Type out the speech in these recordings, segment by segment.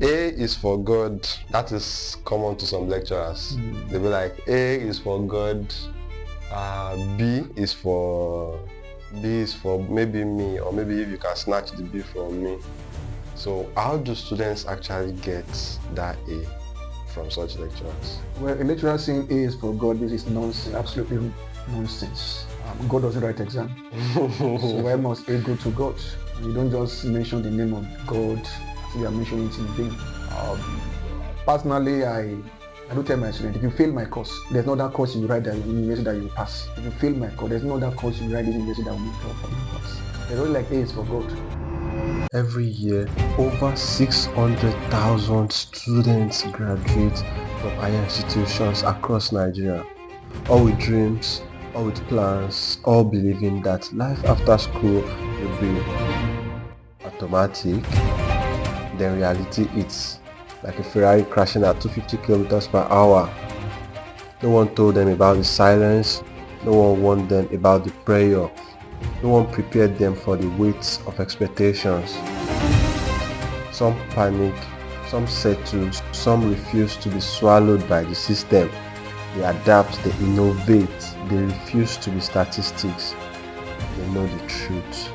A is for God. That is common to some lecturers. They'll be like, A is for God, B is for maybe me, or maybe if you can snatch the B from me. So how do students actually get that A from such lecturers? Well, a lecturer saying A is for God, this is nonsense, absolutely nonsense. God doesn't write exam. So why must A go to God? You don't just mention the name of God, you are mentioning it in vain. Personally, I do tell my students, if you fail my course, there's no other course you write that university that you pass. If you fail my course, there's no other course you write in university that will make you pass. There's only like A is for God. Every year, over 600,000 students graduate from higher institutions across Nigeria, all with dreams, all with plans, all believing that life after school will be automatic. Then reality hits, like a Ferrari crashing at 250 kilometers per hour. No one told them about the silence, no one warned them about the prayer. No one prepared them for the weight of expectations. Some panic, some settle, some refuse to be swallowed by the system. They adapt, they innovate, they refuse to be statistics. They know the truth.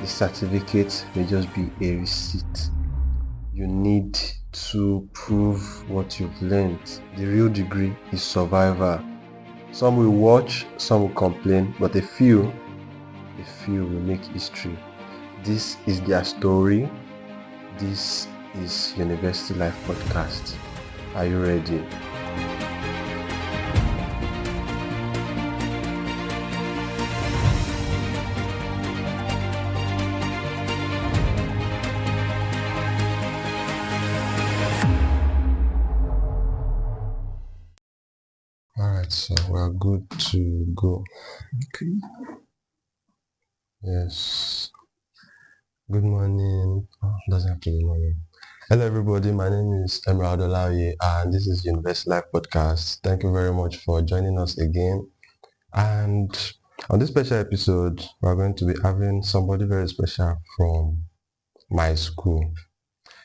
The certificate may just be a receipt. You need to prove what you've learned. The real degree is survival. Some will watch, some will complain, but a few will make history. This is their story. This is University Life Podcast. Are you ready? Alright, so we are good to go. Okay. Yes. Good morning. Doesn't have to be morning. Hello everybody, my name is Olaoye and this is University Life Podcast. Thank you very much for joining us again. And on this special episode, we're going to be having somebody very special from my school.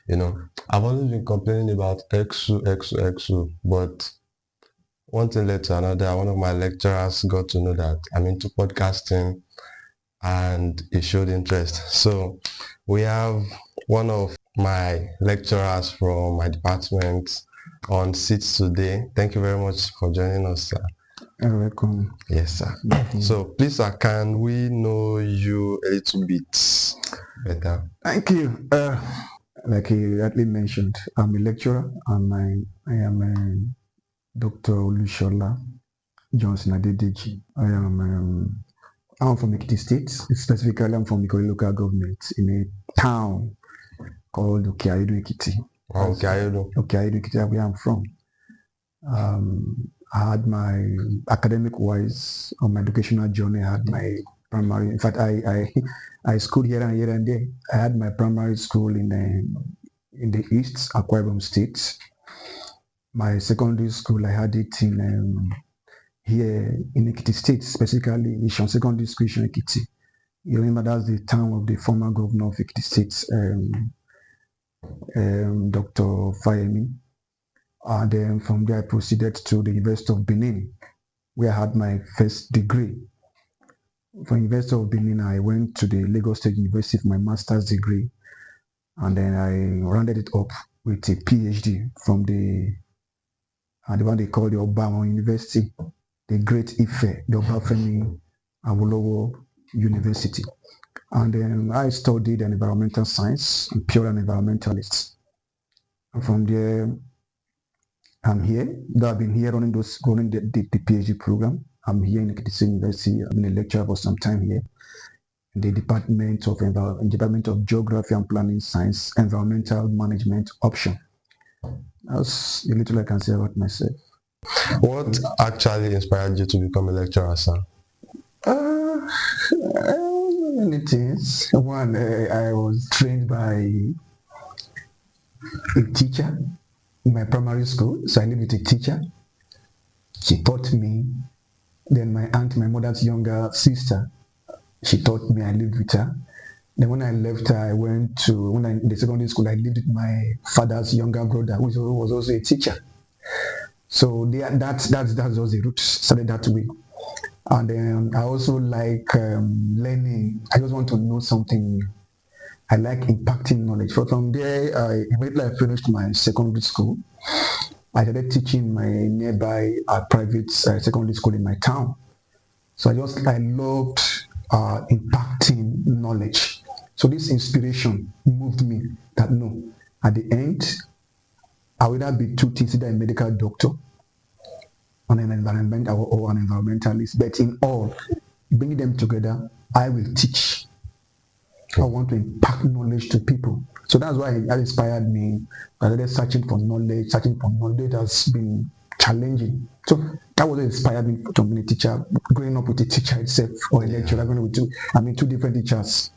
You know, I've always been complaining about EXU, but one thing led to another. One of my lecturers got to know that I'm into podcasting and he showed interest. So we have one of my lecturers from my department on seats today. Thank you very much for joining us, sir. You're welcome. Yes, sir. So please, sir, can we know you a little bit better? Thank you. Like he rightly mentioned, I'm a lecturer and I am Dr. Olusola Johnson Adedeji. I'm from Ekiti State. Specifically, I'm from Ikore local government in a town called Okeayedu Ekiti. Wow, Okeayedu. Okeayedu Ekiti, where I'm from. I had my academic-wise on my educational journey. I had my primary. In fact, I schooled here and there. I had my primary school in the East, Akwa Ibom State. My secondary school, I had it in here in Ekiti State, specifically Ishon Secondary School, Ishon Ekiti. You remember that's the town of the former governor of Ekiti State, Dr. Fayemi. And then from there I proceeded to the University of Benin, where I had my first degree. From University of Benin, I went to the Lagos State University for my master's degree. And then I rounded it up with a PhD from the one they call the Obama University, the Great Ife, the Obafemi Awolowo University. And then I studied an environmental science. I'm pure an environmentalist. And from there, I'm here. I've been here running the PhD program. I'm here in Ekiti University. I've been a lecturer for some time here in the Department of Geography and Planning Science, Environmental Management option. That's a little I can say about myself. What actually inspired you to become a lecturer, sir? Many things. One, I was trained by a teacher in my primary school, so I lived with a teacher. She taught me. Then my aunt, my mother's younger sister, she taught me. I lived with her. Then when I left, I went to in the secondary school. I lived with my father's younger brother, who was also a teacher. So that's just the route started that way. And then I also like learning. I just want to know something new. I like impacting knowledge. From there, immediately I finished my secondary school. I started teaching my nearby private secondary school in my town. So I loved impacting knowledge. So this inspiration moved me that no, at the end, I will either be two things, either a medical doctor or an environmentalist. But in all, bringing them together, I will teach. I want to impart knowledge to people. So that's why that inspired me. I started searching for knowledge. It has been challenging. So that was what inspired me to be a teacher. Growing up with a teacher itself or a lecturer, growing up with two different teachers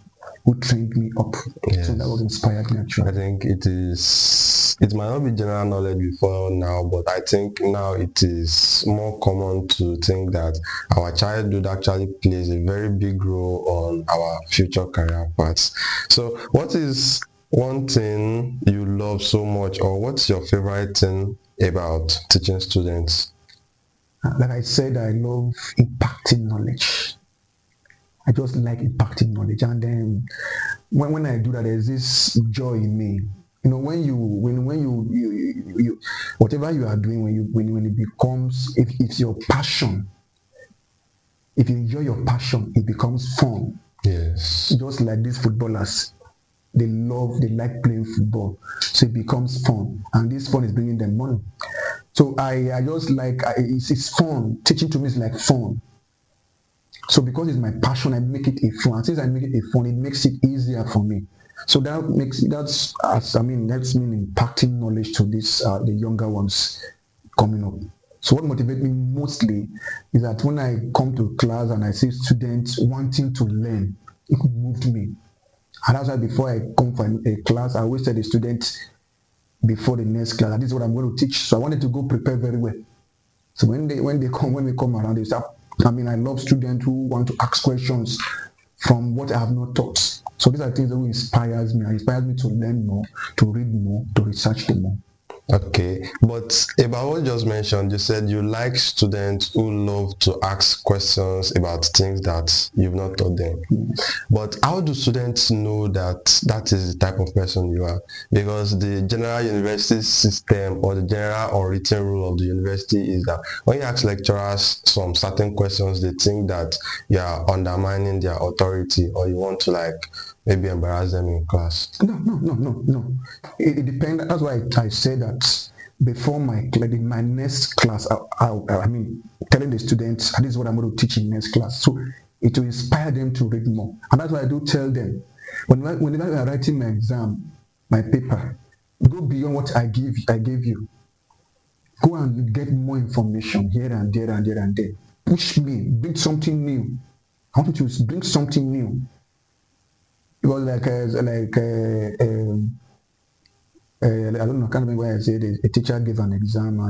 who trained me up. Yes. So that was inspired me actually. I think it might not be general knowledge before now, but I think now it is more common to think that our childhood actually plays a very big role on our future career paths. So what is one thing you love so much, or what's your favorite thing about teaching students? Like I said, I love impacting knowledge. I just like impacting knowledge, and then when I do that, there's this joy in me. You know, when you whatever you are doing, when it becomes, if it's your passion, if you enjoy your passion, it becomes fun. Yes. Just like these footballers, they like playing football, so it becomes fun, and this fun is bringing them money. So I just like it's fun. Teaching to me is like fun. So because it's my passion, I make it a fun. And since I make it a fun, it makes it easier for me. So that's me impacting knowledge to the younger ones coming up. So what motivates me mostly is that when I come to class and I see students wanting to learn, it moved me. And that's why before I come for a class, I always tell the students before the next class, this is what I'm going to teach. So I wanted to go prepare very well. So when we come around, they start. I love students who want to ask questions from what I have not taught. So these are things that inspires me. It inspires me to learn more, to read more, to research more. Okay, but about what you just mentioned, you said you like students who love to ask questions about things that you've not taught them. But how do students know that is the type of person you are? Because the general university system or the general unwritten rule of the university is that when you ask lecturers some certain questions, they think that you are undermining their authority, or you want to maybe embarrass them in class. No. It depends. That's why I say that before my next class, telling the students, this is what I'm going to teach in next class. So it will inspire them to read more. And that's why I do tell them, whenever you are writing my exam, my paper, go beyond what I gave you. Go and get more information here and there and there and there. Push me, bring something new. I want you to bring something new. Because I don't know, I can't remember why I said a teacher gave an exam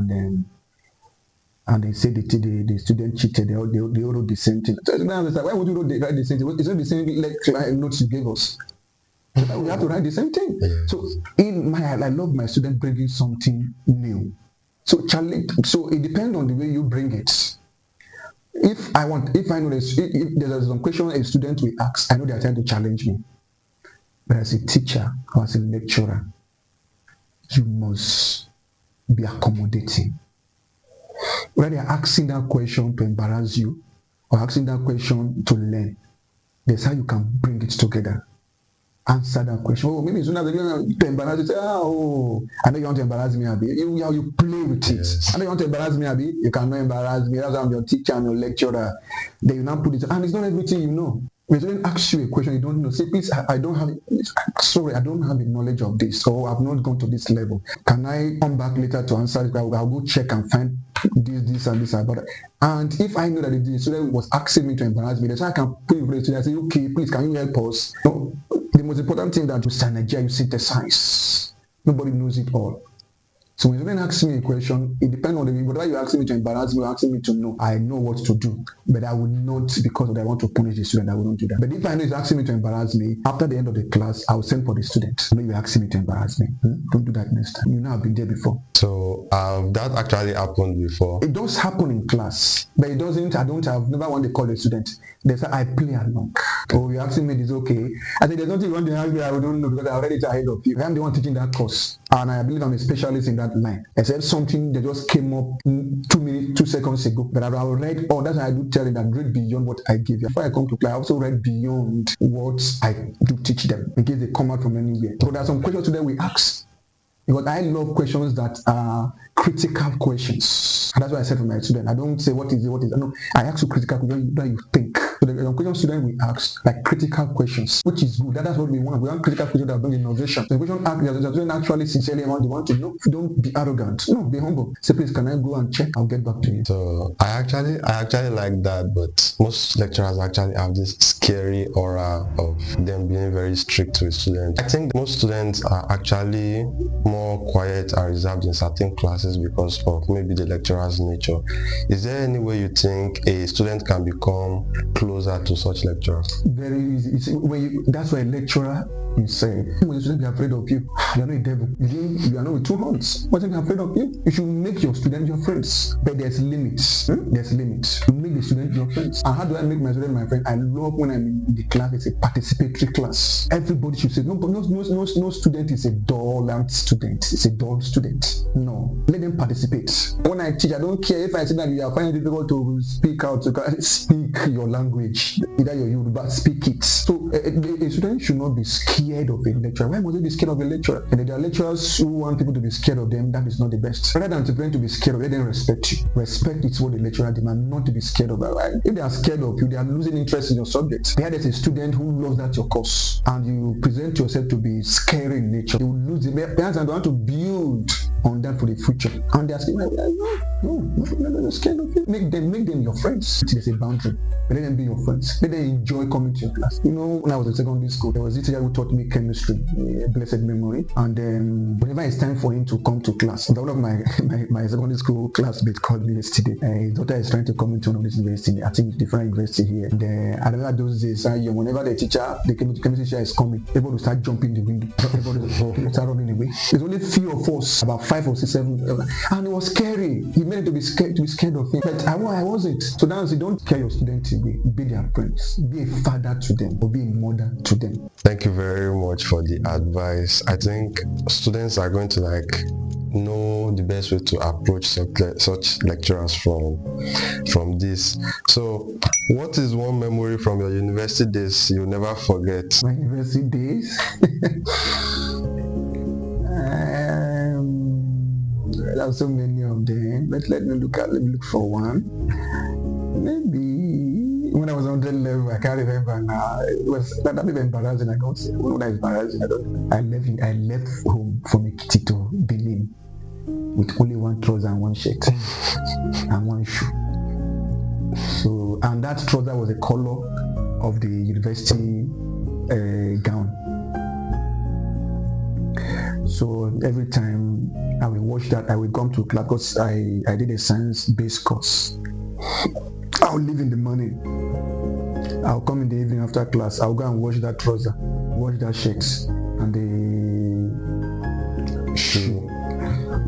and they said the student cheated. They all wrote the same thing. So now it's like, why would you write the same thing? It's not the same notes you gave us. We have to write the same thing. So I love my student bringing something new. So challenge. So it depends on the way you bring it. If I know if there's some question a student will ask, I know they are trying to challenge me. But as a teacher or as a lecturer, you must be accommodating. Whether they're asking that question to embarrass you or asking that question to learn, that's how you can bring it together. Answer that question. Oh, maybe as soon as they're going to embarrass you, say, I know you want to embarrass me, Abi. You play with it. Yes. I know you want to embarrass me, Abi. You cannot embarrass me. That's why I'm your teacher and your lecturer. Then you now put it, and it's not everything you know. When someone asks you a question you don't know, say, please, I don't have the knowledge of this, or I've not gone to this level. Can I come back later to answer it? I'll go check and find this and this about it. And if I know that the student was asking me to embarrass me, then I can put it to the student and say, okay, please, can you help us? The most important thing that you synergize, you synthesize. Nobody knows it all. So when student asks me a question, it depends on whether you're asking me to embarrass me or asking me to know. I know what to do, but I would not, because I want to punish the student, I wouldn't do that. But if I know he's asking me to embarrass me, after the end of the class, I'll send for the student. I know you're asking me to embarrass me. Don't do that next time. You know I've been there before. So that actually happened before. It does happen in class, but it doesn't. I've never want to call a student. They say I play along. Oh, you're asking me this, okay? I said there's nothing you want to ask me. I don't know because I already ahead of you. I'm the one teaching that course, and I believe I'm a specialist in that line. I said something that just came up 2 seconds ago, but I read. Oh, that's why I do tell you that read beyond what I give you. Before I come to class, I also read beyond what I do teach them in case they come out from anywhere. So there are some questions today we ask. Because I love questions that are critical questions. And that's why I said to my student, I don't say what is it. No, I ask you critical questions that you think. So the question student we ask like critical questions, which is good. That's what we want. We want critical questions that bring innovation. The question the student actually sincerely want to know. Don't be arrogant. No, be humble. Say, please, can I go and check? I'll get back to you. So I actually like that, but most lecturers actually have this scary aura of them being very strict with students. I think most students are actually more quiet and reserved in certain classes because of maybe the lecturer's nature. Is there any way you think a student can become closer to such lecturers? Very easy. That's why a lecturer himself, when the student be afraid of you, you're not a devil. You are not with two horns. Why should be afraid of you? You should make your students your friends. But there's limits. There's limits. You make the student your friends. And how do I make my student my friend? I love when I'm in the class, it's a participatory class. Everybody should say, no student is a dull student. It's a dull student. No. Let them participate. When I teach, I don't care if I say that you are finding it difficult to speak out, speak your language. Either your Yoruba, speak it. So a student should not be scared of a lecturer. Why must they be scared of a lecturer? And if there are lecturers who want people to be scared of them, that is not the best. Rather than to pretend to be scared of, let them respect you. Respect is what the lecturer demands, not to be scared of. If they are scared of you, they are losing interest in your subject. Here there's a student who loves that your course, and you present yourself to be scary in nature. They will lose it. Parents are going to build on that for the future. And they're asking, no, scared of you. Make them your friends. There's a boundary. But let them be your friends. Let them enjoy coming to your class. You know, when I was in secondary school, there was this teacher who taught me chemistry, a blessed memory. And whenever it's time for him to come to class, one of my secondary school classmates called me yesterday. His daughter is trying to come into one of this university. I think it's different university here. And I remember those days, whenever the chemistry teacher is coming, everybody will start jumping the window. Everybody will start running away. There's only 3 of us, about 5 or 6, 7, and it was scary. He made it to be scared of him. But I wasn't. So now you don't scare your students away. Be their friends. Be a father to them or be a mother to them. Thank you very much for the advice. I think students are going to know the best way to approach such lecturers from this. So what is one memory from your university days you'll never forget? My university days? There are so many of them, but let me look for one. Maybe when I was on that level, I can't remember now. It was not even embarrassing. I can't say when I was embarrassing. I left home from Ekiti to Benin with only one trouser and one shirt and one shoe. So, and that trouser was the color of the university gown. So every time I will watch that, I will come to class because I did a science-based course. I'll leave in the morning. I'll come in the evening after class. I'll go and wash that trouser, wash that shirt, and the shoe.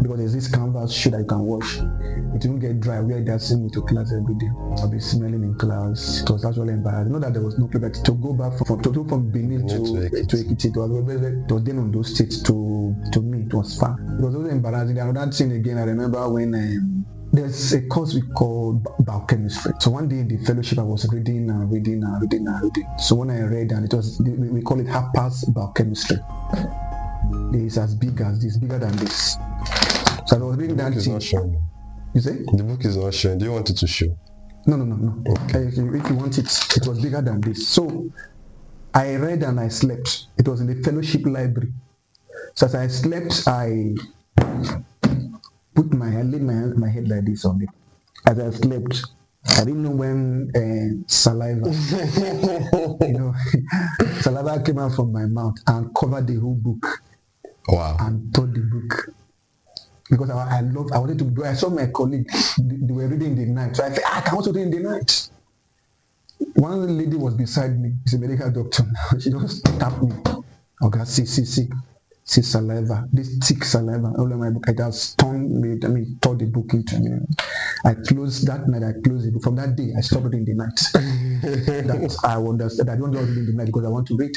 Because there's this canvas shoe that you can wash. It won't get dry. Wear that same to class every day. I'll be smelling in class. It was actually embarrassing. Not that there was no place, but to go back from Benin to Ekiti, it was then on those states to me. It was far. It was also embarrassing. Another thing again, I remember when there's a course we call biochemistry. So one day in the fellowship, I was reading. So when I read, and we call it half-pass biochemistry. It's as big as this, bigger than this. So I was reading that thing. You say? The book is not showing. Do you want it to show? No. Okay. If you want it, it was bigger than this. So I read and I slept. It was in the fellowship library. So as I slept, I laid my head like this on it. As I slept, I didn't know when saliva, saliva came out from my mouth and covered the whole book. Wow. And tore the book. because I wanted to do. I saw my colleague, they were reading in the night, so I said, I can also read in the night. One lady was beside me. She's a medical doctor. She just tapped me. Okay, see saliva. This thick saliva all over my book. I just tore the book into me. I closed that night. I closed it. From that day, I stopped reading in the night. That I understand. I don't just read in the night because I want to read.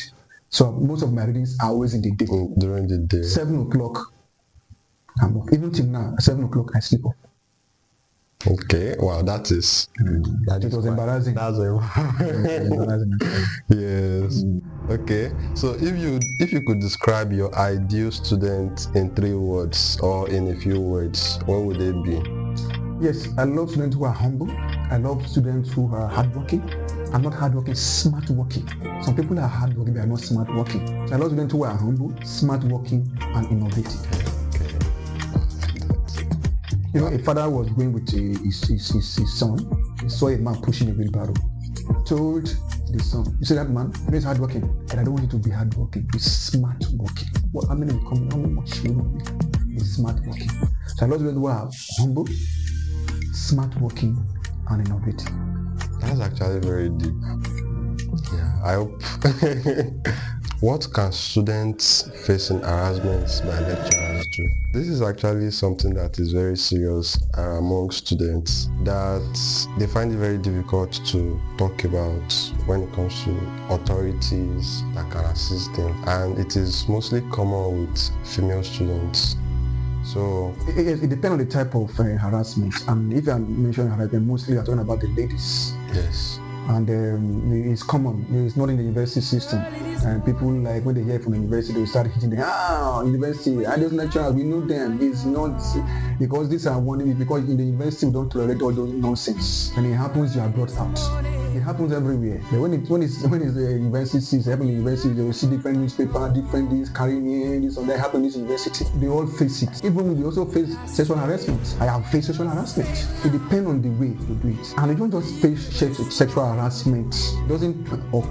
So most of my readings are always in the day. During the day. 7 o'clock. I'm off. Even till now, 7 o'clock, I sleep off. Okay, wow, that is It was embarrassing. That's embarrassing. Yes. Okay, so if you could describe your ideal student in 3 words or in a few words, what would they be? Yes, I love students who are humble. I love students who are hardworking. I'm not hardworking, smart working. Some people are hardworking, they are not smart working. So I love students who are humble, smart working, and innovative. You know, a father was going with his son. He saw a man pushing a wheelbarrow. Told the son, you see that man? He's hardworking. And I don't want you to be hardworking. He's smart working. How many will come? How much will be? He's smart working. So I love students who are humble, smart working, and innovative. That's actually very deep. Yeah, I hope. What can students facing harassment by lecturers do? This is actually something that is very serious among students that they find it very difficult to talk about when it comes to authorities that can assist them, and it is mostly common with female students. So it depends on the type of harassment, and if I'm mentioning harassment, mostly I'm talking about the ladies. Yes. And it's common. It's not in the university system. And people, like, when they hear from the university, they start hitting them. University, those lecturers, we know them. It's not because these are one. Because in the university we don't tolerate all those nonsense. When it happens, you are brought out. It happens everywhere. But when it's the university sees happening in the university, they will see different newspaper, different this carrying in this or that happen in this university. They all face it. Even we also face sexual harassment. I have faced sexual harassment. It depends on the way you do it. And you don't just face sexual harassment. It doesn't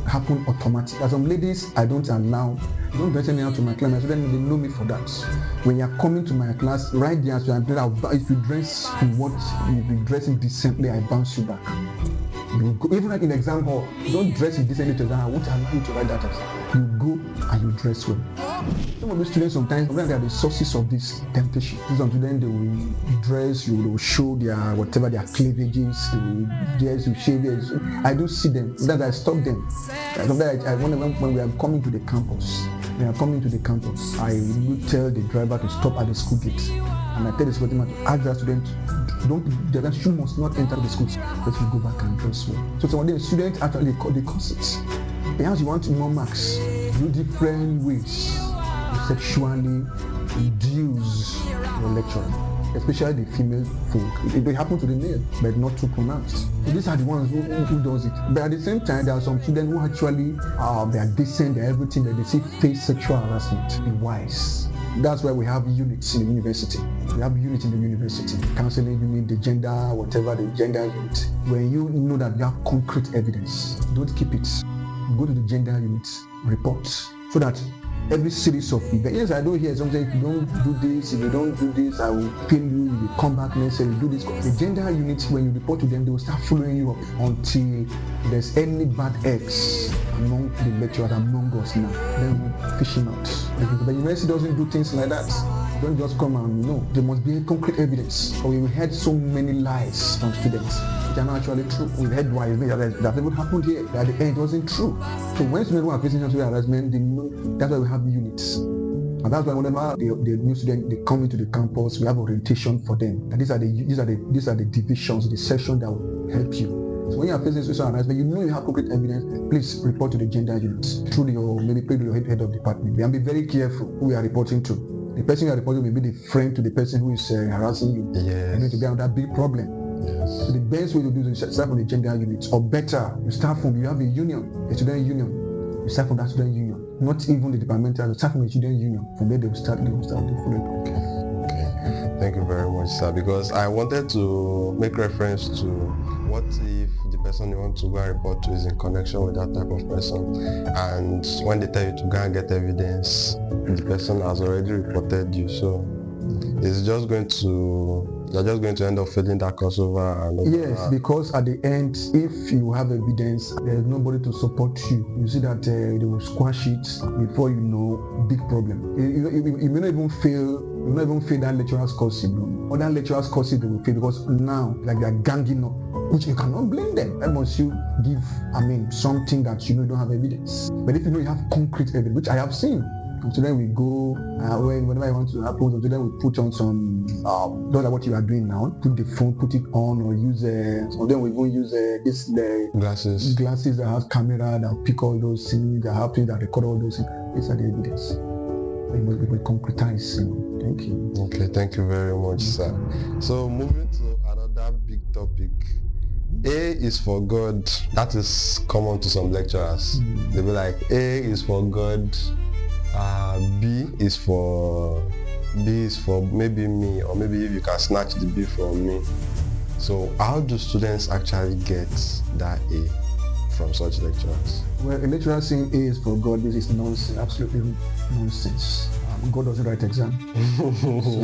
happen automatically. As some ladies, I don't allow. Don't dress anyhow to my class. So then they know me for that. When you're coming to my class, right there, so if you dress in what you be dressing decently, I bounce you back. You go, even like in exam hall, you don't dress in decently to exam. I won't allow you to write that exam. You go and you dress well. Some of the students sometimes they are the sources of this temptation. Some students, they will dress, they will show their whatever their cleavages, they will dress, they will shave theirs. I do see them. Sometimes I stop them. Sometimes when we are coming to the campus, I will tell the driver to stop at the school gate. And I tell the security man to ask that student, the student must not enter the school, but you go back and dress well. So some of the students actually they cause it. Perhaps you want more marks, do different ways to sexually reduce your lecturer, especially the female folk. It happens to the male, but not too pronounced. So these are the ones who does it. But at the same time, there are some students who actually they are decent, they are everything, that they see face sexual harassment. Be wise. That's why we have units in the university. We have units in the university. Counseling unit, the gender, whatever the gender unit. When you know that you have concrete evidence, don't keep it. Go to the gender unit, report, so that every series of events. Yes, I don't hear something. If you don't do this, I will pay you. You will come back next year, you do this. The gender unit, when you report to them, they will start following you up until there's any bad eggs among the lecturers, among us now. Then we'll fish him out. The university doesn't do things like that. Don't just come and there must be concrete evidence. Or we heard so many lies from students which are not actually true. We heard why that never happened here. At the end, it wasn't true. So when students are facing sexual harassment, they know that's why we have units. And that's why whenever the new students they come into the campus, we have orientation for them. And these are the divisions, the sections that will help you. So when you are facing sexual harassment, you know you have concrete evidence, please report to the gender unit through your head of department. And be very careful who you are reporting to. The person you are reporting may be the friend to the person who is harassing you. Yes. And it will be another big problem. Yes. So the best way to do this is start from the gender unit, or better, you have a union, a student union. You start from that student union, not even the departmental. You start from the student union. From there they will start the following. Okay. Thank you very much, sir. Because I wanted to make reference to what if the person you want to go and report to is in connection with that type of person, and when they tell you to go and get evidence, the person has already reported you. So it's just going to, you're just going to end up failing that course over and over. Yes, because at the end, if you have evidence, there's nobody to support you. You see that they will squash it before you know, big problem. You may not even fail. You may not even fail that lecturer's course. Other lecturer's courses they will fail because now, like, they are ganging up, which you cannot blame them. Why must you give, something that you don't have evidence? But if you know you have concrete evidence, which I have seen. So then we go, whenever I want to upload, so then we put on some, those are what you are doing now. Put the phone, put it on, or use, or then we even use the glasses that have camera that pick all those things, that have things that record all those things. These are the evidence. We will concretize. Thank you. Okay, thank you very much, sir. So moving to another big topic. A is for God. That is common to some lecturers. They'll be like, A is for God. B is for maybe me, or maybe if you can snatch the B from me. So how do students actually get that A from such lecturers? Well, a lecturer saying A is for God, this is nonsense, absolutely nonsense. God doesn't write exam. So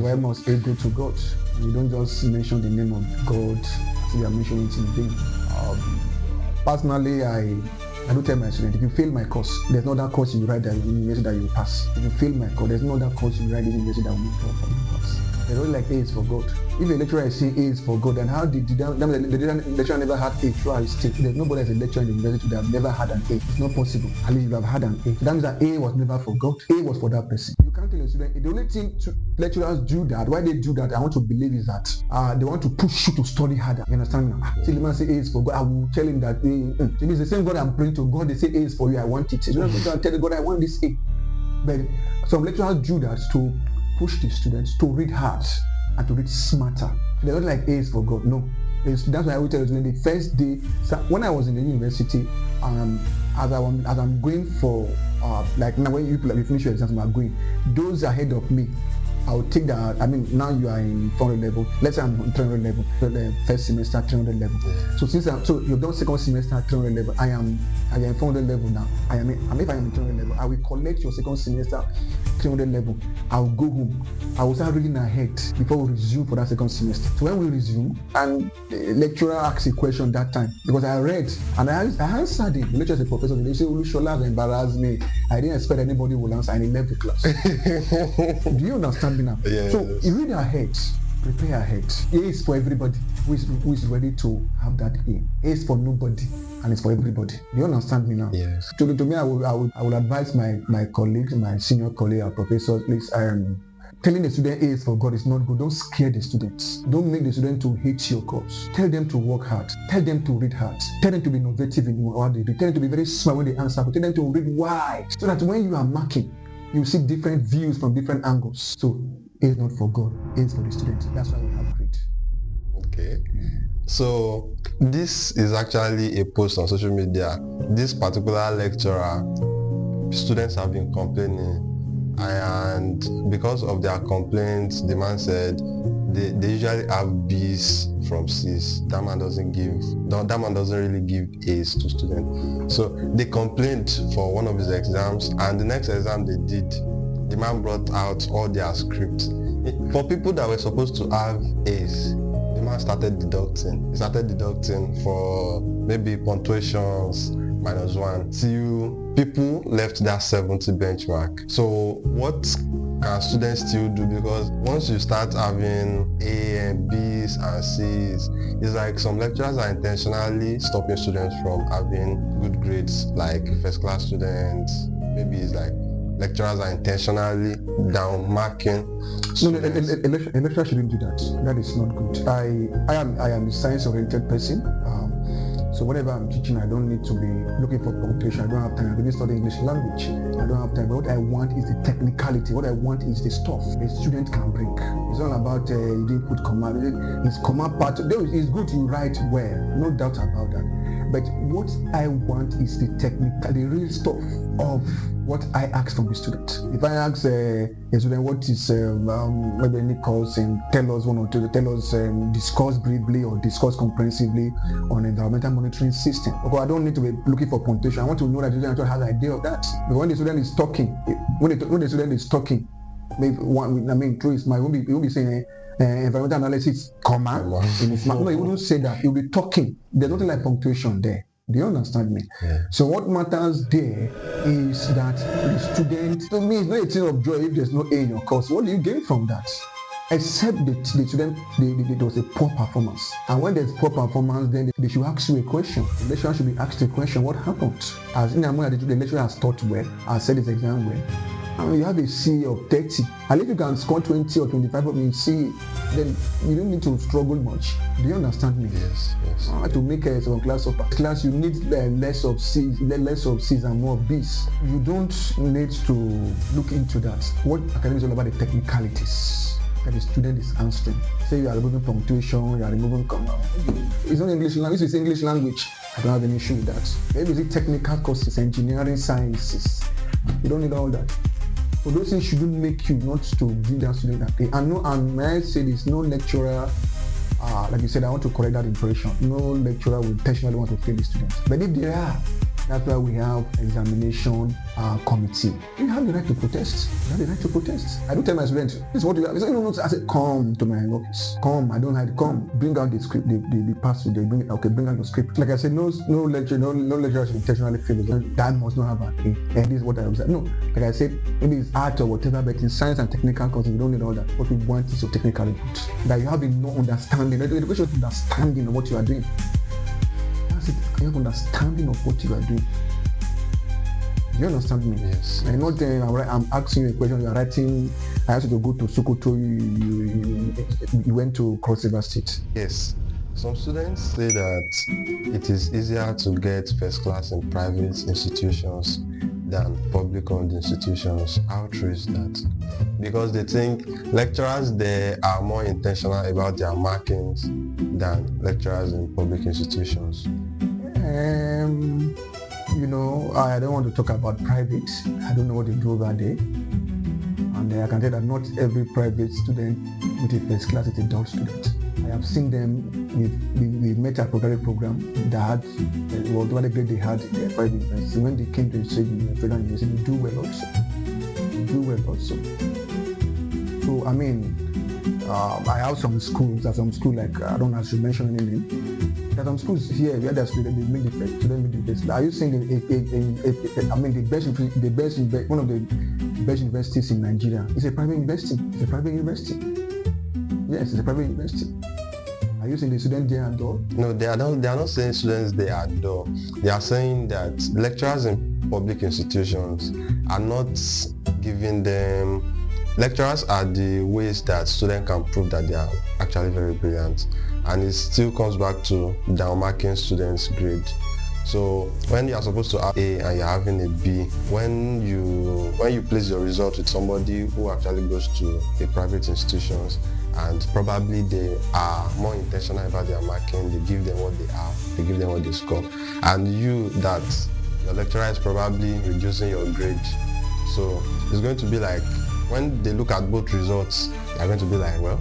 why must A go to God? You don't just mention the name of God, so you are mentioning it in vain. Personally, I do tell my students, if you fail my course, there's no other course you write that in university that you pass. If you fail my course, there's no other course you write in university that will make you pass. They don't like A is for God. If a lecturer is saying A is for God, then how did the lecturer never had A throughout his state? There's nobody as a lecturer in the university that have never had an A. It's not possible. At least you have had an A. That means that A was never for God. A was for that person. You can't tell a student. The only thing lecturers do that, why they do that, I want to believe is that they want to push you to study harder. You understand now? See, the man say A is for God. I will tell him that it is the same God I'm praying to. God, they say A is for you. I want it. You don't have to tell God I want this A. But some lecturers do that to push the students to read hard and to read smarter. They're not like A is for God. No. That's why I will tell you, the first day, when I was in the university, as I'm going for, like now when you finish your exams, I'm going, those ahead of me, I'll take that. Now you are in 400 level. Let's say I'm on 300 level, first semester 300 level. So so you've done second semester 300 level. I am in 400 level now. If I am in 300 level, I will collect your second semester 300 level. I'll go home. I will start reading ahead before we resume for that second semester. So when we resume, and the lecturer asks a question that time, because I read and I answered him. The lecturer is a professor. They say Olusola has embarrassed me. I didn't expect anybody would answer, and he left the class. Do you understand? Now. Yes. So you read ahead, prepare ahead. A is for everybody who is ready to have that A. A is for nobody and it's for everybody. Do you understand me now? Yes. To me, I will advise my colleagues, my senior colleague, our professors, please, telling the student A is for God is not good. Don't scare the students. Don't make the student to hate your course. Tell them to work hard. Tell them to read hard. Tell them to be innovative in what they do. Tell them to be very smart when they answer. Tell them to read why, so that when you are marking, you see different views from different angles. So A is not for God, A is for the students. That's why we have grade. Okay. So this is actually a post on social media. This particular lecturer, students have been complaining, and because of their complaints, the man said they usually have B's from C's. That man doesn't really give A's to students. So they complained for one of his exams, and the next exam they did, the man brought out all their scripts. For people that were supposed to have A's, the man started deducting. He started deducting for maybe punctuations -1 till people left that 70 benchmark. So what can students still do? Because once you start having A and B's and C's, it's like some lecturers are intentionally stopping students from having good grades, like first class students. Maybe it's like lecturers are intentionally down marking. No, a lecturer shouldn't do that. That is not good. I am a science-oriented person. So whenever I'm teaching, I don't need to be looking for punctuation. I don't have time. I really study English language. I don't have time. But what I want is the technicality. What I want is the stuff the student can bring. It's all about you didn't put comma. It's comma part. It's good you write well. No doubt about that. But what I want is the technical, the real stuff of what I ask from the student. If I ask a student what is maybe any course and tell us one or two, tell us discuss briefly or discuss comprehensively on environmental monitoring system. Okay, I don't need to be looking for punctuation. I want to know that the student actually has an idea of that. But when the student is talking, when the student is talking, maybe one, I mean, through his mind, he won't be saying environmental analysis, comma, in his mouth. No, he wouldn't say that. He'll be talking. There's nothing like punctuation there. Do you understand me? Yeah. So what matters there is that the student, to me, it's not a thing of joy if there's no A in your course. What do you gain from that? Except the student, there was a poor performance. And when there's poor performance, then they should ask you a question. The lecturer should be asked a question, what happened? As in Among the lecturer has taught well, has said his exam well. And when you have a C of 30, and if you can score 20 or 25 of C, then you don't need to struggle much. Do you understand me? Yes. To make a second class of class, you need less of C's and more of B's. You don't need to look into that. What academics is all about the technicalities that the student is answering. Say you are removing punctuation, you are removing comma. It's not English language, it's English language. I don't have any issue with that. Maybe it's technical courses, engineering, sciences. You don't need all that. So those things shouldn't make you not to give that student that day. And may I say this, no lecturer, like you said, I want to correct that impression. No lecturer will intentionally want to fail the students. But if there are, that's why we have examination committee. You have the right to protest. You have the right to protest. I don't tell my students, this is what you have. No, I said, come to my office. Come, I don't hide. Come, bring out the script. They pass it. They bring it. Okay, bring out the script. Like I said, no lecturer should intentionally fail. That must not have an A. And this is what I observe. No, like I said, maybe it's art or whatever, but in science and technical courses, we don't need all that. What we want is your technical input. That you have enough understanding. Education is understanding of what you are doing. You have understanding of what you are doing. Do you understand me? Yes. I'm not I'm asking you a question. You are writing. I asked you to go to Sokoto. You went to Cross River State. Yes. Some students say that it is easier to get first class in private institutions than public-owned institutions. How true is that? Because they think lecturers there are more intentional about their markings than lecturers in public institutions. I don't want to talk about private. I don't know what they do over there. And I can tell that not every private student with a first class is a dull student. I have seen them with met a programming program that had whatever grade they had in their private university. When they came to the federal university, they do well also. So I have some schools, like I don't know if I should mention any name. There are some schools here where the students they make the student make the best. Are you saying one of the best universities in Nigeria is a private university? It's a private university. Yes, it's a private university. Are you saying the students there are dull? No, they are not saying students they are dull. They are saying that lecturers in public institutions are not giving them. Lecturers are the ways that students can prove that they are actually very brilliant, and it still comes back to downmarking students' grade. So when you are supposed to have A and you're having a B, when you place your result with somebody who actually goes to a private institutions and probably they are more intentional about their marking, they give them what they have, they give them what they score, and your lecturer is probably reducing your grade. So it's going to be like, when they look at both results, they're going to be like, well,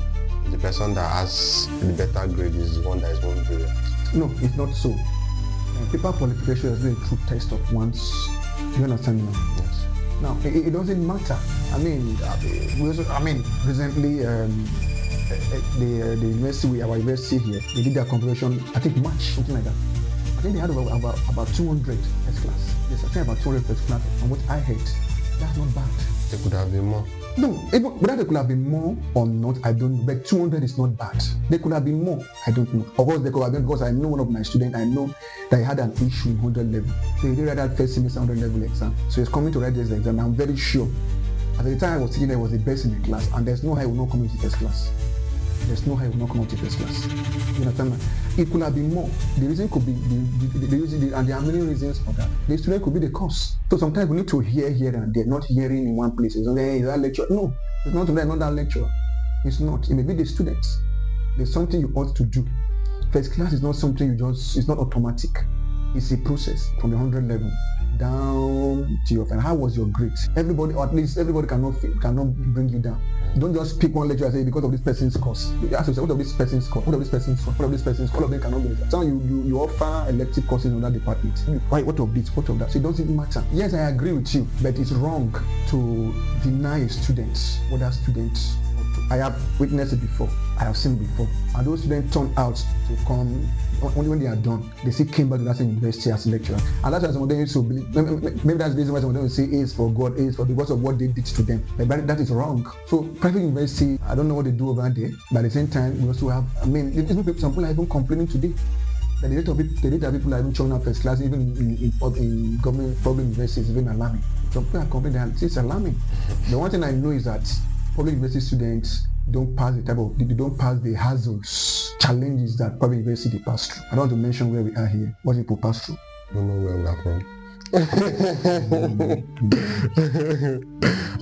the person that has the better grade is the one that is more brilliant. No, it's not so. Paper qualification is a true test of one's. You understand now? Yes. Now, it doesn't matter. Recently, the university, our university here, they did their conversion, I think March, something like that. I think they had about 200 first class. Yes, I think about 200 first class. And what I heard, that's not bad. There could have been more. No, whether there could have been more or not, I don't know. But 200 is not bad. There could have been more. I don't know. Of course, there could have been, because I know one of my students, I know that he had an issue in 100 level. So he did write that first semester 100 level exam. So he's coming to write this exam. I'm very sure. At the time I was teaching, I was the best in the class, and there's no how he will not come into first class. There's no how he will not come out to first class. You understand? It could have been more. The reason could be the reason, and there are many reasons for that. The student could be the cause. So sometimes we need to hear here and there, not hearing in one place. It's not, hey, is that lecture? No, it's not that lecture. It's not. It may be the students. There's something you ought to do. First class is not something it's not automatic. It's a process from the 100 level. down to your friend. How was your grade? Everybody, or at least everybody cannot bring you down. Don't just pick one lecturer and say because of this person's course. You ask yourself, what of this person's course? What of this person's course? What of this person's course? All of them cannot be. So you offer elective courses in that department. Why? What of this? What of that? So it doesn't matter. Yes, I agree with you, but it's wrong to deny students other students. I have witnessed it before. I have seen it before. And those students turn out to come only when they are done. They still came back to that same university as lecturer. And that's why some of them used to believe, maybe that's the reason why some of them will say A is for God, A is for because of what they did to them. But that is wrong. So private university, I don't know what they do over there, but at the same time, we also have, some people are even complaining today. The rate of people are even showing up first class, even in government public universities, even alarming. Some people are complaining that it's alarming. The one thing I know is that public university students don't pass the hazards, challenges that private university pass through. I don't want to mention where we are here, what people pass through. I don't know where we are from.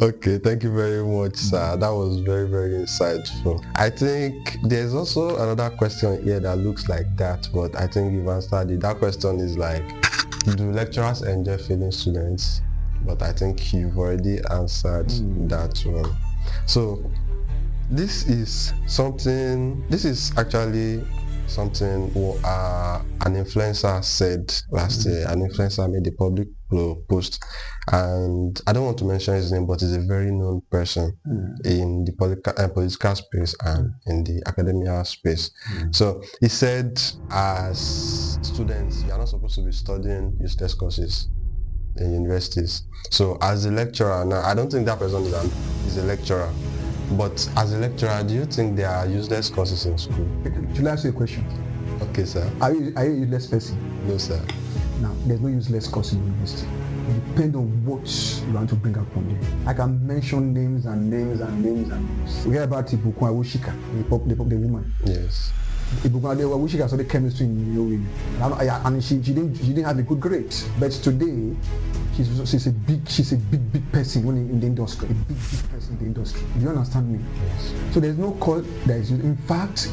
Okay, thank you very much, sir. That was very, very insightful. I think there's also another question here that looks like that, but I think you've answered it. That question is like, do lecturers enjoy failing students? But I think you've already answered that one. So this is actually something an influencer said last year. An influencer made a public post, and I don't want to mention his name, but he's a very known person in the political space and in the academia space. So he said, as students, you are not supposed to be studying useless courses in universities. So as a lecturer, now I don't think that person is a lecturer, but as a lecturer, do you think there are useless courses in school? Should I ask you a question? Okay, sir. Are you a useless person? No, sir. Now, there's no useless course in university. It depends on what you want to bring up from there. I can mention names and names and names and names. We hear about Ibukun Awushika, the woman. Yes. Ibukun Awushika studied chemistry in UAE, and she didn't have a good grade. But today, she's a big person in the industry. A big person in the industry. Do you understand me? Yes. So there's no call that is used. In fact,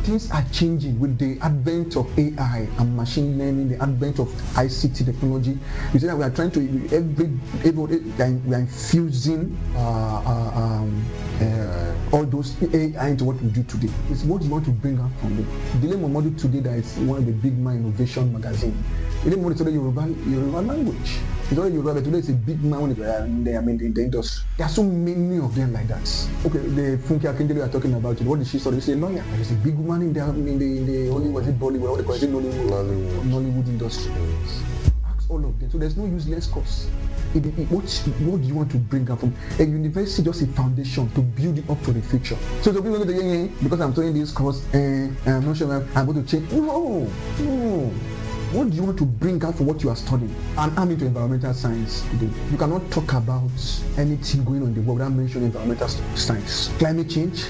things are changing with the advent of AI and machine learning, the advent of ICT technology. You see that we are trying to we are infusing all those AI into what we do today. It's what you want to bring out from it. Dilemma Model today, that is one of the big man innovation magazine. Dilemma Model today, Yoruba language. It's already Yoruba, but today it's a big man in the industry. There are so many of them like that. Okay, the Funke Akindele we are talking about, what did she study? She's a lawyer. She's a big woman in the Hollywood, Bollywood, what they call it, Nollywood industry. Ask all of them. So there's no useless course. What do you want to bring up from a university? Just a foundation to build it up for the future. So the people go to because I'm studying this course, I'm not sure I'm going to change. No. What do you want to bring out for what you are studying? And I'm into environmental science today. You cannot talk about anything going on in the world without mentioning environmental science. Climate change,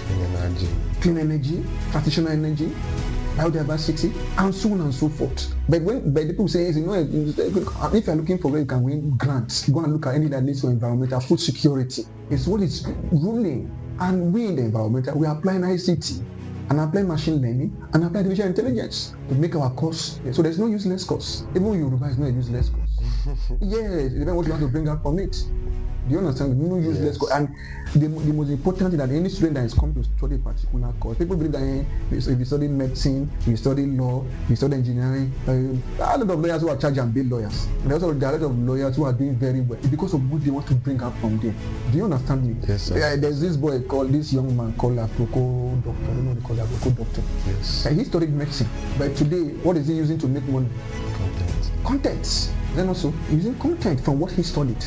clean energy, transitional energy, biodiversity, and so on and so forth. But when people say, if you're looking for where you can win grants, you go and look at anything that leads to environmental food security. It's what is ruling. And we in the environmental, we are applying ICT, and apply machine learning, and apply artificial intelligence to make our course. So there's no useless course. Even Yoruba is not a useless course. Yes, it depends what you want to bring up from it. Do you understand? No useless course. And the most important thing that any student that is coming to study a particular course, people believe that if you study medicine, you study law, you study engineering, a lot of lawyers who are charged and paid lawyers. And there are a lot of lawyers who are doing very well because of what they want to bring up from there. Do you understand me? Yes, sir. There's this young man called Aproko Doctor. I don't know what they call Aproko Doctor. Yes. He studied medicine. But today, what is he using to make money? Content. Then also, using content from what he studied.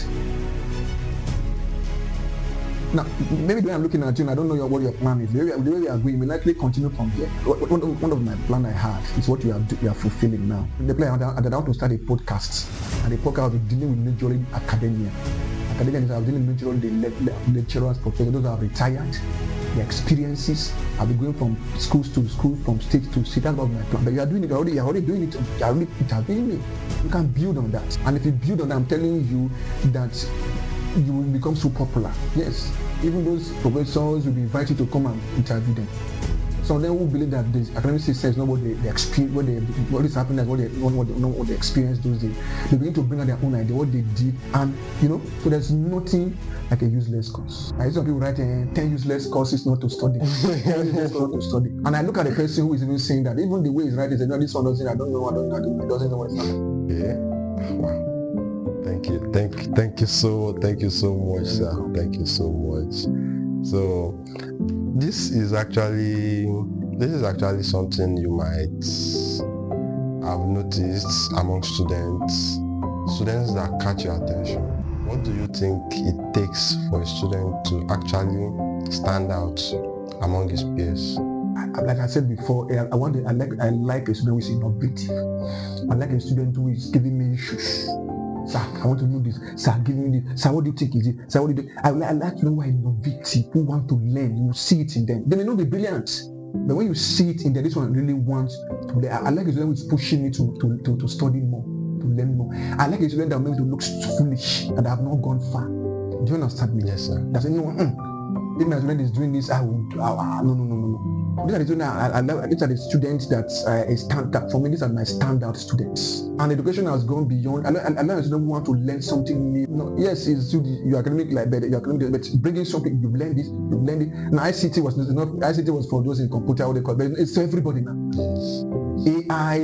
Now, maybe the way I'm looking at you, I don't know what your plan is. The way we are going, we likely continue from here. One of my plan I have is what you are fulfilling now. The plan I want to start a podcast, and the podcast will be dealing with majorly academia. Academia is dealing majorly the lecturers, professors, those who have retired, the experiences. I'll be going from schools to school, from state to state. That's about my plan. But you are doing it already. You're already doing it. You can build on that. And if you build on that, I'm telling you that you will become so popular. Yes. Even those professors will be invited to come and interview them. some of them who believe that the academic system is not what they experience, what is happening, is what they experience those days. They begin to bring out their own idea, what they did, and so there's nothing like a useless course. I see some people write 10 useless courses not to study. 10 useless courses not to study. And I look at the person who is even saying that, even the way he's writing, no, this one doesn't, I don't know, he doesn't know what it's happening. Yeah. Wow. Thank you so much, sir. Thank you so much. So this is actually something you might have noticed among students that catch your attention. What do you think it takes for a student to actually stand out among his peers? Like I said before, I like a student who is innovative. I like a student who is giving me issues. Sir, I want to know this. Sir, give me this. Sir, what do you think is it? Sir, what do you do? I like to know who are innovative, who want to learn. You see it in them. They may not be brilliant, but when you see it in them, this one really wants to learn. I like a student who is pushing me to study more, to learn more. I like a student that makes me to look foolish, that I have not gone far. Do you understand me? Yes, sir. That's if my student is doing this, no. These are the students that stand out. For me, these are my standout students. And education has gone beyond. I know a student who want to learn something new. No, yes, it's your academic, but bringing something, you've learned it. And ICT was not. ICT was for those in computer, what they call, but it's for everybody now. AI,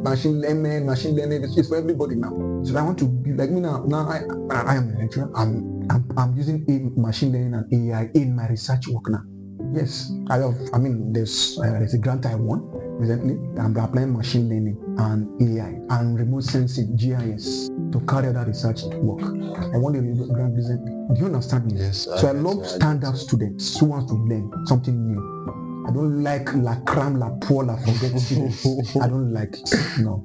machine learning, it's for everybody now. So I want to be like me now. Now I am a lecturer. I'm using machine learning and AI in my research work now. Yes, there's a grant I won recently. I'm applying machine learning and AI and remote sensing GIS to carry out that research work. I won the grant recently. Do you understand me? Yes. So I love standout students who want to learn something new. I don't like la cram, la poor, la forget students. I don't like it. No.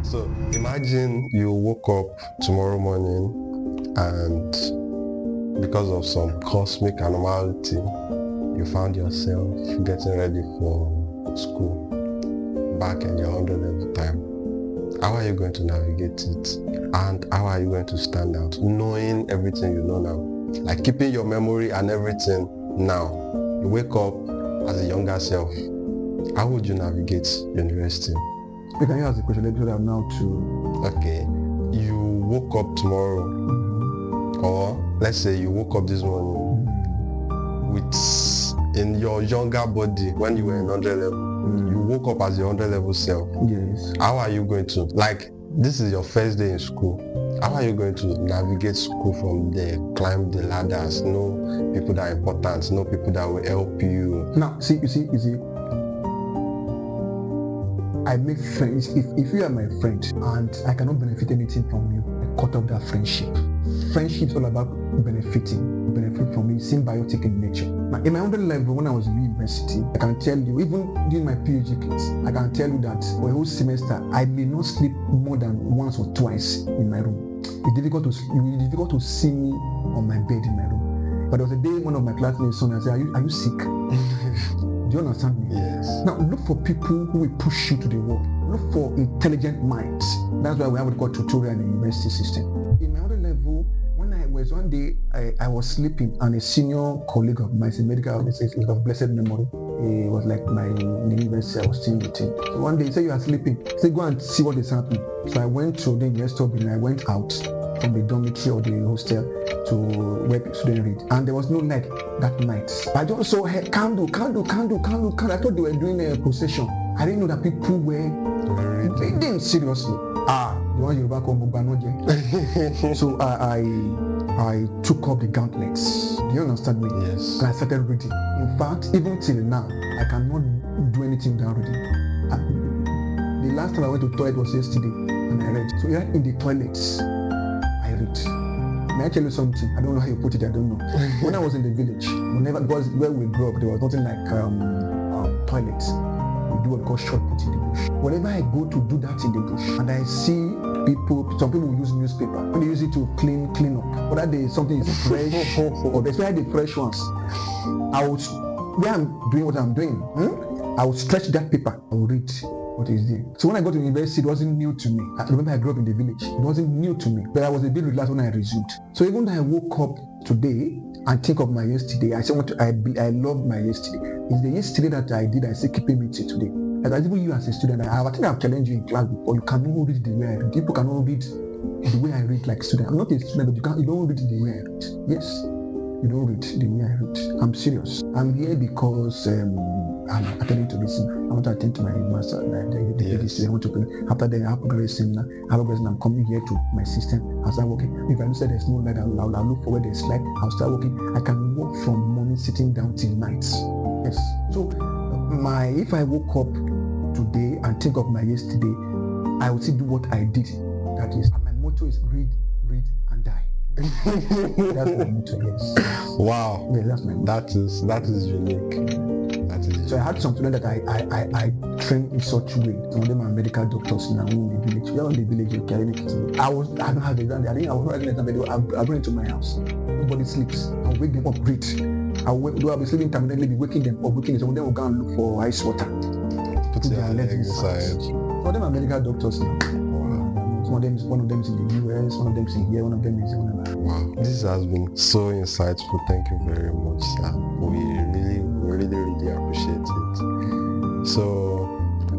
So imagine you woke up tomorrow morning and because of some cosmic abnormality, you found yourself getting ready for school back in your 100 level time. How are you going to navigate it? And how are you going to stand out? Knowing everything you know now. Like keeping your memory and everything now. You wake up as a younger self. How would you navigate university? Can you ask the question? Let's go now to... Okay. You woke up tomorrow. Or let's say you woke up this morning with in your younger body when you were in 100 level. You woke up as your 100 level self. Yes. How are you going to, like, this is your first day in school. How are you going to navigate school from there, climb the ladders, know people that are important, know people that will help you? Now, you see, I make friends. If you are my friend and I cannot benefit anything from you, I cut off that friendship. Friendship is all about benefit from me, symbiotic in nature. Now, in my 100 level, when I was in university, I can tell you, even during my PhD class, I can tell you that for a whole semester, I may not sleep more than once or twice in my room. It's difficult to see me on my bed in my room. But there was a day one of my classmates said, "Are you sick?" Do you understand me? Yes. Now look for people who will push you to the work. Look for intelligent minds. That's why we have what we call tutorial in the university system. In my other level, one day I was sleeping and a senior colleague of mine, a medical officer of blessed memory, he was like my university, I was staying with him. So one day he said, "You are sleeping." He said, "Go and see what is happening." So I went to the university building. I went out from the dormitory or the hostel to where students read, and there was no light that night. I just saw a candle. I thought they were doing a procession. I didn't know that people were reading seriously. The one Yoruba call Mubanoje. So I took up the gauntlets. Do you understand me? Yes. And I started reading. In fact, even till now, I cannot do anything without reading. The last time I went to the toilet was yesterday, and I read. So in the toilets, I read. May I tell you something? I don't know how you put it. I don't know. When I was in the village, because where we grew up, there was nothing like toilets. We do what we call short put in the bush. Whenever I go to do that in the bush, and I see people, some people will use newspaper. When they use it to clean up, whether something is fresh or especially the fresh ones, where I'm doing what I'm doing, I will stretch that paper. I will read what is there. So when I got to university, it wasn't new to me. I remember I grew up in the village. It wasn't new to me, but I was a bit relaxed when I resumed. So even though I woke up today and think of my yesterday. I say I love my yesterday. It's the yesterday that I did, I still keeping me till today. As even you as a student, I think I've challenged you in class before. You cannot read the way I read. People cannot read the way I read like student. I'm not a student, but you don't read the way I read. Yes, you don't read the way I read. I'm serious. I'm here because I'm attending to this. I want to attend to my master, the PhD. I want to after the upgrade seminar. I'm coming here to my system. I'll start working. If I know say there's no light, I'll look for where there's light. I'll start working. I can work from morning sitting down till night. Yes. So if I woke up today and think of my yesterday, I will still do what I did. That is, my motto is read, and die. That's my motto. Yes. Wow. Yeah, that's my motto. That is unique. So I had some students that I trained in such a way. Some of them are medical doctors now in the village. We are in the village in Kirimikiti. I don't have the exam. I was not writing exam, but I bring it to my house. Nobody sleeps. I'll wake them up, read. I'll be sleeping intermittently, be waking them up, some of them will go and look for ice water. Put their leg inside. Some of them are medical doctors now. One of them is in the US, one of them is in here, one of them is in another. Wow, this has been so insightful. Thank you very much, sir. We really appreciate it. So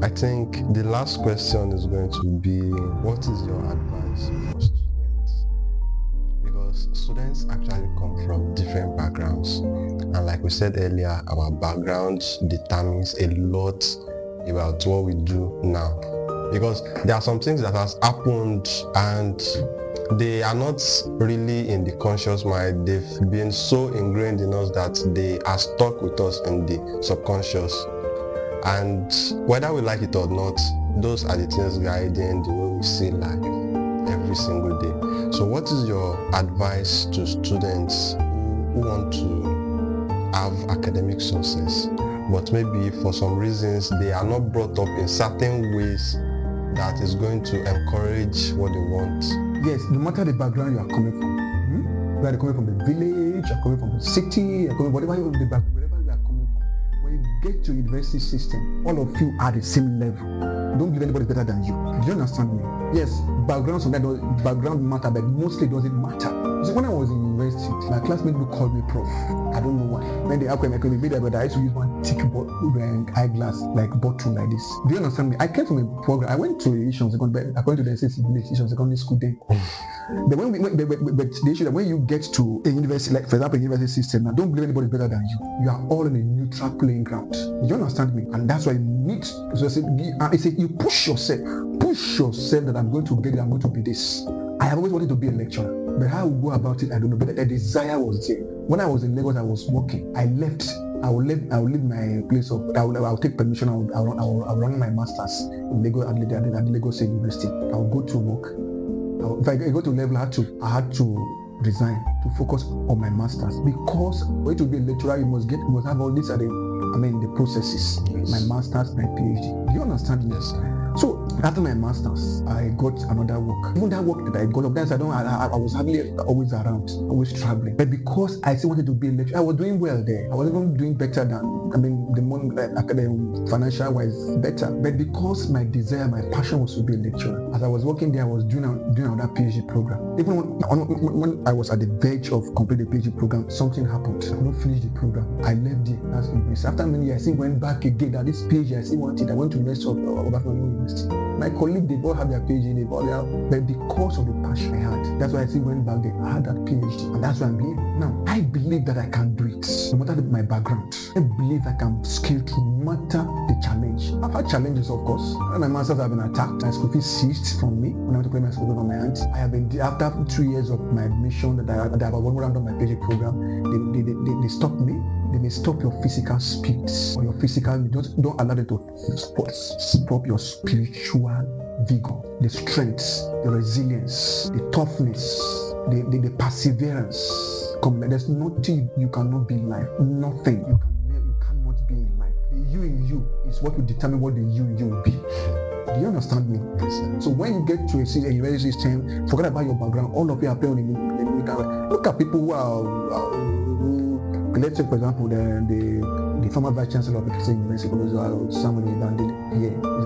I think the last question is going to be, what is your advice for students? Because students actually come from different backgrounds, and like we said earlier, our background determines a lot about what we do now. Because there are some things that has happened and they are not really in the conscious mind. They've been so ingrained in us that they are stuck with us in the subconscious. And whether we like it or not, those are the things guiding the way we see life every single day. So what is your advice to students who want to have academic success, but maybe for some reasons they are not brought up in certain ways that is going to encourage what they want? Yes, no matter the background you are coming from, whether you're coming from the village, you're coming from the city, you're coming wherever you are coming from, when you get to university system, all of you are the same level. Don't believe anybody better than you. Do you understand me? Yes, background matter, but mostly doesn't matter. See, when I was in university, my classmates would call me prof. I don't know why. When they asked me, but I used to use one thick eyeglass, like bottle like this. Do you understand me? I came from a program. I went to Asian Secondary, according to the Asian Secondary School then. But the issue that when you get to a university, like for example, a university system, now don't believe anybody better than you. You are all in a neutral playing ground. Do you understand me? And that's why you need. So I say you push yourself that I'm going to get it. I'm going to be this. I have always wanted to be a lecturer, but how I would go about it, I don't know. But the desire was there. When I was in Lagos, I was working. I left. I will leave my place of. I'll take permission. I'll run my masters in Lagos at Lagos University. I'll go to work. If I go to level, I had to resign to focus on my masters, because for you to be a lecturer, you must have all these the processes. Yes. My masters, my PhD. Do you understand? Yes. So after my masters, I got another work. Even that work that I got, sometimes I was hardly always around, always traveling. But because I still wanted to be a lecturer, I was doing well there. I was even doing better than the money, financial wise better. But because my desire, my passion was to be a lecturer. As I was working there, I was doing another PhD program. Even when I was at the verge of completing the PhD program, something happened. I couldn't finish the program. I left there. After many years, I still went back again. That this PhD I still wanted. I went to University of University. My colleagues, they all have their PhD, but because of the passion I had, that's why I still went back there. I had that PhD, and that's why I'm here. Now, I believe that I can do it, no matter my background. I believe I can scale through, no matter the challenge. I've had challenges, of course. My masters have been attacked. My school fees seized from me when I went to play my school from my aunt. I have been, after 2 years of my admission, that I have one round of my PhD program, they stopped me. They may stop your physical speed or your physical. Don't allow them to stop your spiritual vigor, the strength, the resilience, the toughness, the perseverance. There's nothing you cannot be in life. Nothing you cannot be in life. The you in you is what will determine what the you in you will be. Do you understand me? Yes. So when you get to a university system, forget about your background. All of you are playing in the look at people who are. Let's take, for example, the former vice chancellor of the University, Samuel Ibandile, here, the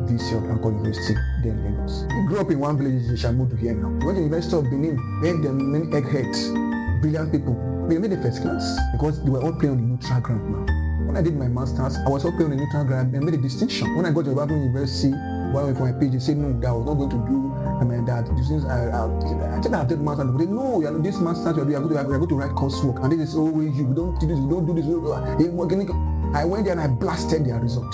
VC of Anchor University, there in Lagos. He grew up in one village in Shamudu here now. He went to the University of Benin, where there are many eggheads. brilliant people. They made the first class because they were all playing on the neutral ground now. When I did my master's, I was all playing on the neutral ground and made a distinction. When I got to Ibadan University, while I went for my PhD, they said no, that I was not going to do that. Since I said I did master's, but they no, you know, this master's you are going to write coursework, and this is always you. We don't do this. We don't do this. I went there and I blasted their result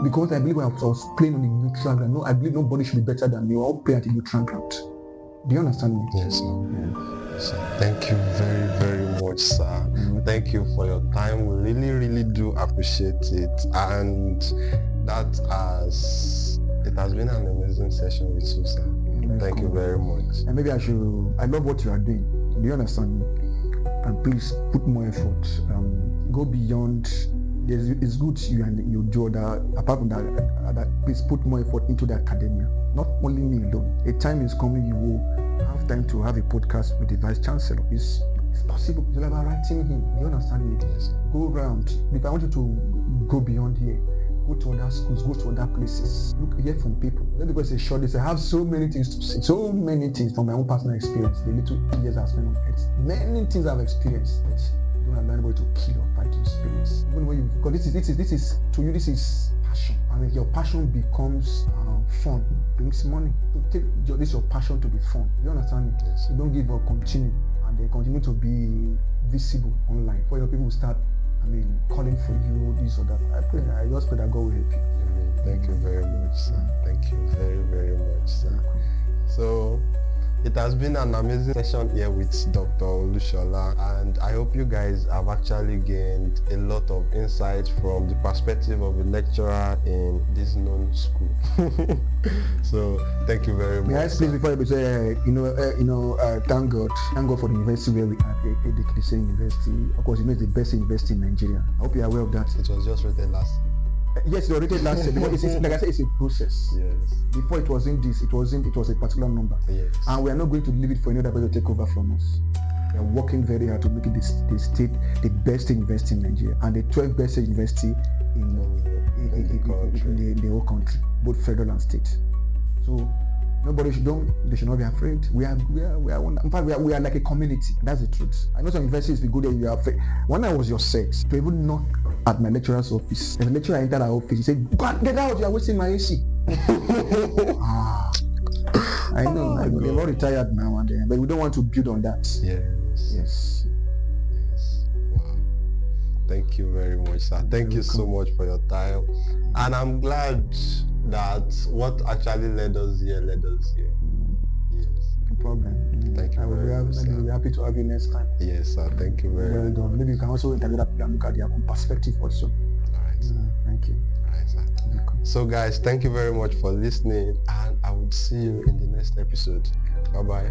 because I believe I was playing on the neutral ground. No, I believe nobody should be better than me. We all play at the neutral ground. Do you understand me? Yes, sir. Yeah. So thank you very, very much, sir. Mm-hmm. Thank you for your time. We really, really do appreciate it. And it has been an amazing session with you, sir. Thank you very much. And maybe I love what you are doing. Do you understand me? And please put more effort. Go beyond. It's good you do that. Apart from that, please put more effort into the academia. Not only me alone. A time is coming you will have time to have a podcast with the vice chancellor. It's possible. It's about writing him. You understand me? Yes. Go around. If I want you to go beyond here, go to other schools, go to other places. Look, hear from people. Just because it's short, I have so many things to say. So many things from my own personal experience. The little years I've spent on it. Many things I've experienced. You don't allow anybody to kill or fight your spirits. Even when you, because this is to you, this is passion. And if your passion becomes fun, brings money. So take your passion to be fun. You understand me? Yes. You don't give up, continue, and then continue to be visible online. For your people will start, calling for you, this or that. I just pray that God will help you. Amen. Thank you very much, sir. Thank you very, very much, sir. So, it has been an amazing session here with Dr. Olusola, and I hope you guys have actually gained a lot of insight from the perspective of a lecturer in this known school. So thank you very much. May I please, before you say, thank God for the university where we are, Edekilise University. Of course, it's the best university in Nigeria. I hope you are aware of that. It was just rated last. Yes, it was rated last year. Because like I said, it's a process. Yes. Before it was a particular number. Yes. And we are not going to leave it for another person to take over from us. We are working very hard to make it the best university in Nigeria and the 12th best university in the whole country, both federal and state. So nobody should not be afraid. We are one. In fact, we are like a community. That's the truth. I know some universities, we go there, you are afraid. When I was your sex, to even knock at my lecturer's office, if a lecturer entered our office, he said, "God, get out! You are wasting my AC." I know. They're all retired now and then, but we don't want to build on that. Yes. Wow. Thank you very much, sir. Thank you so much for your time. And I'm glad that what actually led us here. Yes. No problem. Thank you very much. We'll be happy to have you next time. Yes, sir. Thank you very much. Well done. Maybe you can also interview that people and look at their own perspective also. All right, sir. Thank you. All right, sir. So guys, thank you very much for listening, and I will see you in the next episode. Bye-bye.